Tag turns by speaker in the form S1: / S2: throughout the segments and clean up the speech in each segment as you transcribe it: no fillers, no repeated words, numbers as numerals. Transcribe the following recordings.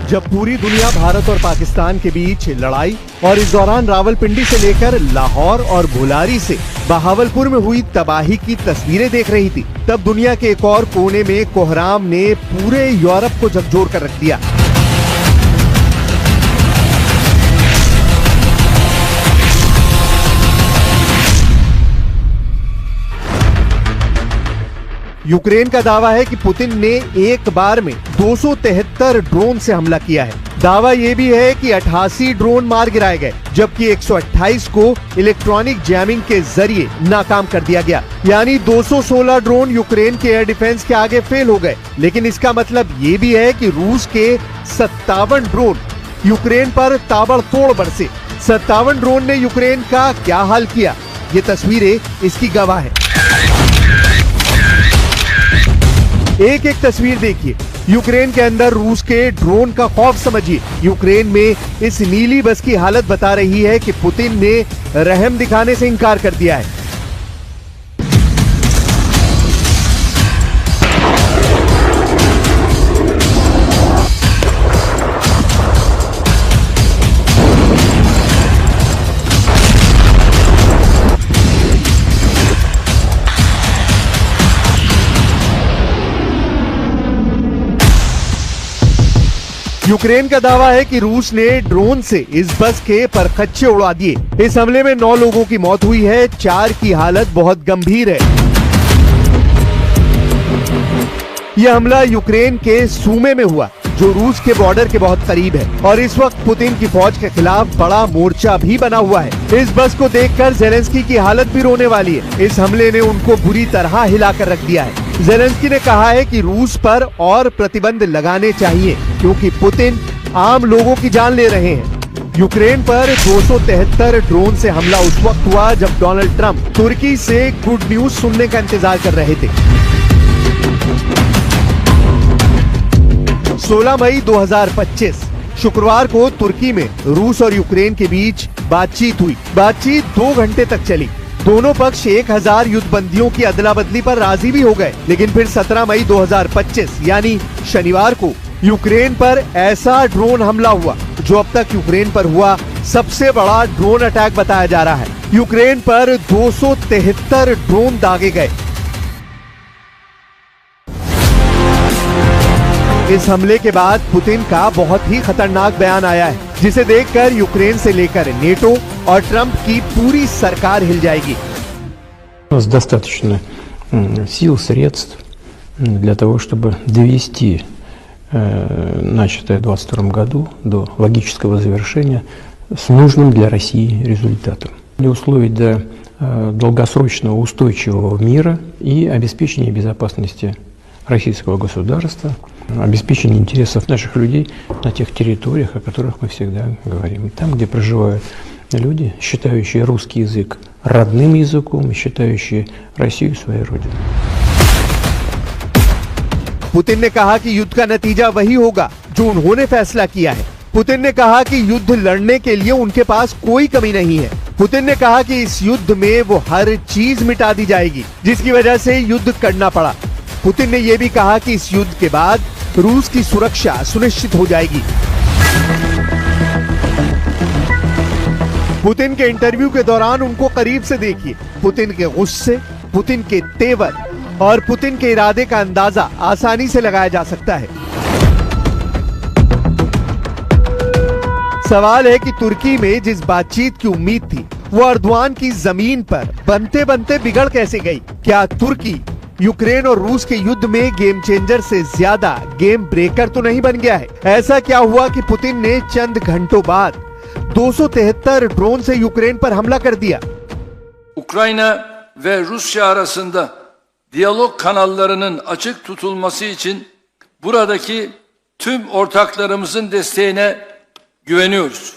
S1: जब पूरी दुनिया भारत और पाकिस्तान के बीच लड़ाई और इस दौरान रावलपिंडी से लेकर लाहौर और भुलारी से बहावलपुर में हुई तबाही की तस्वीरें देख रही थी, तब दुनिया के एक और कोने में कोहराम ने पूरे यूरोप को झकझोर कर रख दिया। यूक्रेन का दावा है कि पुतिन ने एक बार में 273 ड्रोन से हमला किया है। दावा ये भी है कि 88 ड्रोन मार गिराए गए, जबकि 128 को इलेक्ट्रॉनिक जैमिंग के जरिए नाकाम कर दिया गया। यानी 216 ड्रोन यूक्रेन के एयर डिफेंस के आगे फेल हो गए। लेकिन इसका मतलब ये भी है कि रूस के 57 ड्रोन यूक्रेन पर ताबड़तोड़ बरसे। 57 ड्रोन ने यूक्रेन का क्या हाल किया, ये तस्वीरें इसकी गवाह है। एक एक तस्वीर देखिए, यूक्रेन के अंदर रूस के ड्रोन का खौफ समझिए। यूक्रेन में इस नीली बस की हालत बता रही है कि पुतिन ने रहम दिखाने से इनकार कर दिया है। यूक्रेन का दावा है कि रूस ने ड्रोन से इस बस के परखच्चे उड़ा दिए। इस हमले में 9 लोगों की मौत हुई है, 4 की हालत बहुत गंभीर है। यह हमला यूक्रेन के सूमे में हुआ, जो रूस के बॉर्डर के बहुत करीब है, और इस वक्त पुतिन की फौज के खिलाफ बड़ा मोर्चा भी बना हुआ है। इस बस को देखकर जेलेंस्की की हालत भी रोने वाली है। इस हमले ने उनको बुरी तरह हिलाकर रख दिया है। जेलेंस्की ने कहा है कि रूस पर और प्रतिबंध लगाने चाहिए, क्योंकि पुतिन आम लोगों की जान ले रहे हैं। यूक्रेन पर 273 ड्रोन से हमला उस वक्त हुआ जब डोनाल्ड ट्रंप तुर्की से गुड न्यूज सुनने का इंतजार कर रहे थे। 16 मई 2025 शुक्रवार को तुर्की में रूस और यूक्रेन के बीच बातचीत हुई। बातचीत 2 घंटे तक चली। दोनों पक्ष 1000 युद्धबंदियों की अदला बदली पर राजी भी हो गए। लेकिन फिर 17 मई 2025 यानी शनिवार को यूक्रेन पर ऐसा ड्रोन हमला हुआ जो अब तक यूक्रेन पर हुआ सबसे बड़ा ड्रोन अटैक बताया जा रहा है। यूक्रेन पर 273 ड्रोन दागे गए। इस हमले के बाद पुतिन का बहुत ही खतरनाक बयान आया है, जिसे देखकर यूक्रेन से लेकर नेटो और ट्रंप की पूरी सरकार हिल जाएगी।
S2: У нас достаточно сил, средств для того, чтобы довести начатое в 2022 году до логического завершения с нужным для России результатом. Для условий для долгосрочного устойчивого мира и обеспечения безопасности российского государства, обеспечение интересов наших людей на тех территориях, о которых мы всегда говорим. Там, где проживают люди, считающие русский язык родным языком и считающие Россию своей родиной.
S1: पुतिन ने कहा कि युद्ध का नतीजा वही होगा जो उन्होंने फैसला किया है। पुतिन ने कहा कि युद्ध लड़ने के लिए उनके पास कोई कमी नहीं है। पुतिन ने कहा कि इस युद्ध में वो हर चीज मिटा दी जाएगी जिसकी वजह से युद्ध करना पड़ा। पुतिन ने यह भी कहा कि इस युद्ध के बाद रूस की सुरक्षा सुनिश्चित हो जाएगी। पुतिन के इंटरव्यू के दौरान उनको करीब से देखिए। पुतिन के गुस्से, पुतिन के तेवर और पुतिन के इरादे का अंदाजा आसानी से लगाया जा सकता है। सवाल है कि तुर्की में जिस बातचीत की उम्मीद थी वो अर्दवान की जमीन पर बनते बनते बिगड़ कैसे गई? क्या तुर्की यूक्रेन और रूस के युद्ध में गेम चेंजर से ज्यादा गेम ब्रेकर तो नहीं बन गया है? ऐसा क्या हुआ कि पुतिन ने चंद घंटों बाद 273 ड्रोन से यूक्रेन पर हमला कर दिया?
S3: Ukrayna ve Rusya arasında diyalog kanallarının açık tutulması için buradaki tüm ortaklarımızın desteğine güveniyoruz.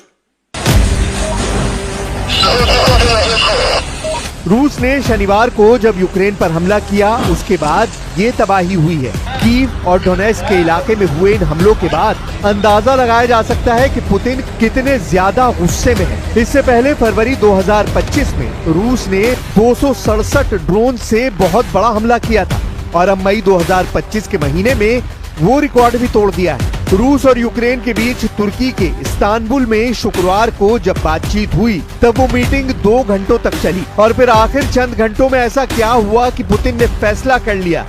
S1: रूस ने शनिवार को जब यूक्रेन पर हमला किया उसके बाद ये तबाही हुई है। कीव और डोनेट्स्क के इलाके में हुए इन हमलों के बाद अंदाजा लगाया जा सकता है कि पुतिन कितने ज्यादा गुस्से में है। इससे पहले फरवरी 2025 में रूस ने 267 ड्रोन से बहुत बड़ा हमला किया था और अब मई 2025 के महीने में वो रिकॉर्ड भी तोड़ दिया है। रूस और यूक्रेन के बीच तुर्की के इस्तांबुल में शुक्रवार को जब बातचीत हुई तब वो मीटिंग 2 घंटों तक चली और फिर आखिर चंद घंटों में ऐसा क्या हुआ कि पुतिन ने फैसला कर लिया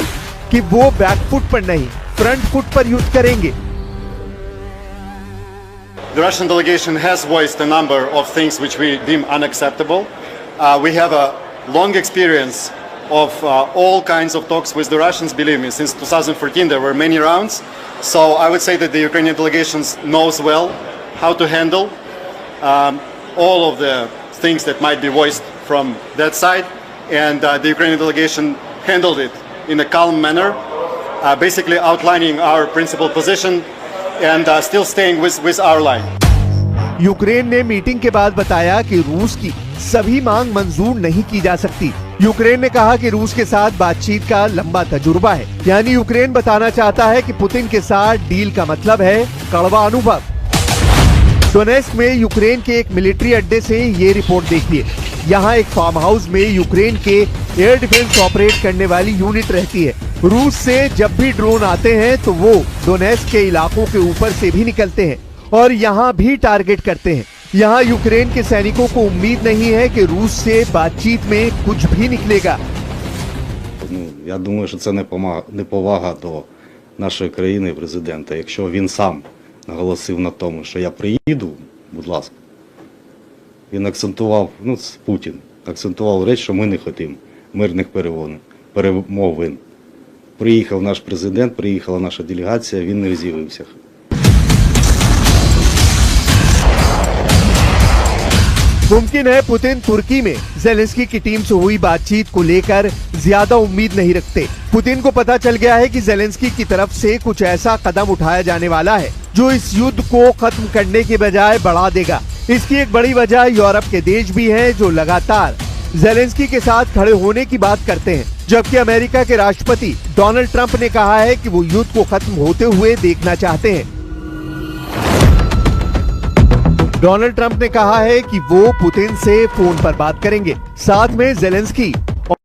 S1: कि वो बैकफुट पर नहीं फ्रंट फुट पर युद्ध करेंगे।
S4: The Russian delegation has voiced a number of things which we deem unacceptable. We have a long experience of all kinds of talks with the Russians. Believe me, since 2014 there were many rounds. So I would say that the Ukrainian delegations knows well how to handle all of the things that might be voiced from that side, and the Ukrainian delegation handled it in a calm manner, basically outlining our principal position and still staying with our line.
S1: Ukraine ने meeting के बाद बताया कि रूस की सभी मांग मंजूर नहीं की जा सकती। यूक्रेन ने कहा कि रूस के साथ बातचीत का लंबा तजुर्बा है, यानी यूक्रेन बताना चाहता है कि पुतिन के साथ डील का मतलब है कड़वा अनुभव। डोनेस्क में यूक्रेन के एक मिलिट्री अड्डे से ये रिपोर्ट देखिए। यहाँ एक फार्म हाउस में यूक्रेन के एयर डिफेंस ऑपरेट करने वाली यूनिट रहती है। रूस से जब भी ड्रोन आते हैं तो वो डोनेस्क के इलाकों के ऊपर से भी निकलते हैं और यहाँ भी टारगेट करते हैं। यहाँ यूक्रेन के सैनिकों को उम्मीद नहीं है कि रूस से बातचीत में कुछ भी निकलेगा।
S5: Я думаю, що це неповага до нашої країни, президента. Якщо він сам наголосив на тому, що я приїду, будь ласка. Він акцентував, Путін, акцентував речі, що ми не хочемо мирних перемовин. Приїхав наш президент, приїхала наша делегація, він не з'явився.
S1: मुमकिन है पुतिन तुर्की में ज़ेलेंस्की की टीम से हुई बातचीत को लेकर ज्यादा उम्मीद नहीं रखते। पुतिन को पता चल गया है कि ज़ेलेंस्की की तरफ से कुछ ऐसा कदम उठाया जाने वाला है जो इस युद्ध को खत्म करने के बजाय बढ़ा देगा। इसकी एक बड़ी वजह यूरोप के देश भी हैं जो लगातार ज़ेलेंस्की के साथ खड़े होने की बात करते हैं, जबकि अमेरिका के राष्ट्रपति डोनाल्ड ट्रंप ने कहा है कि वो युद्ध को खत्म होते हुए देखना चाहते हैं। डोनाल्ड ट्रंप ने कहा है कि वो पुतिन से फोन पर बात करेंगे। साथ में ज़ेलेंस्की